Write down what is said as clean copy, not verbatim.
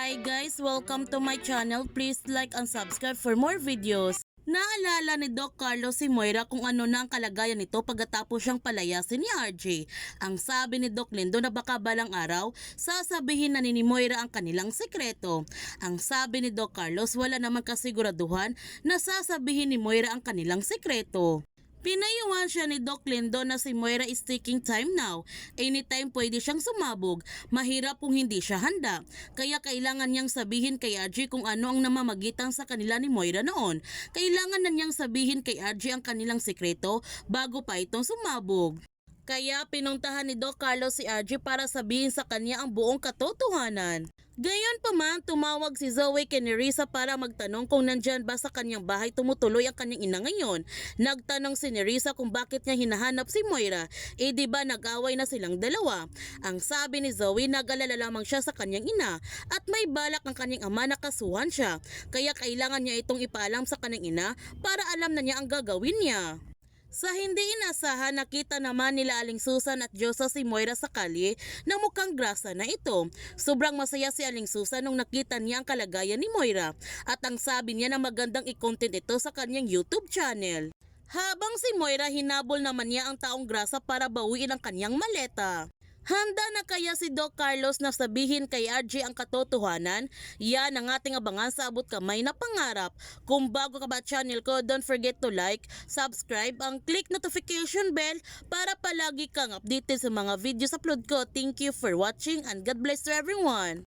Hi guys, welcome to my channel. Please like and subscribe for more videos. Naalala ni Doc Carlos si Moira kung ano na ang kalagayan nito pagkatapos siyang palayasin ni RJ. Ang sabi ni Doc Lindo na baka balang araw, sasabihin na ni Moira ang kanilang sekreto. Ang sabi ni Doc Carlos, wala namang kasiguraduhan na sasabihin ni Moira ang kanilang sekreto. Pinayuhan siya ni Doc Lindo na si Moira is taking time now. Anytime pwede siyang sumabog. Mahirap kung hindi siya handa. Kaya kailangan niyang sabihin kay RJ kung ano ang namamagitan sa kanila ni Moira noon. Kailangan na niyang sabihin kay RJ ang kanilang sekreto bago pa itong sumabog. Kaya pinuntahan ni Doc Carlos si RJ para sabihin sa kanya ang buong katotohanan. Gayon pa man, tumawag si Zoe kay Nerissa para magtanong kung nandyan ba sa kanyang bahay tumutuloy ang kanyang ina ngayon. Nagtanong si Nerissa kung bakit niya hinahanap si Moira, di ba nag-away na silang dalawa. Ang sabi ni Zoe, nag-alala lamang siya sa kanyang ina at may balak ang kanyang ama na kasuhan siya. Kaya kailangan niya itong ipaalam sa kanyang ina para alam na niya ang gagawin niya. Sa hindi inasahan, nakita naman nila Aling Susan at Josa si Moira sa kalye na mukhang grasa na ito. Sobrang masaya si Aling Susan nung nakita niya ang kalagayan ni Moira at ang sabi niya na magandang i-content ito sa kanyang YouTube channel. Habang si Moira, hinabol naman niya ang taong grasa para bawiin ang kanyang maleta. Handa na kaya si Doc Carlos na sabihin kay RJ ang katotohanan? Yan ang ating abangan sa abot kamay na pangarap. Kung bago ka ba channel ko, don't forget to like, subscribe, ang click notification bell para palagi kang updated sa mga videos upload ko. Thank you for watching and God bless to everyone.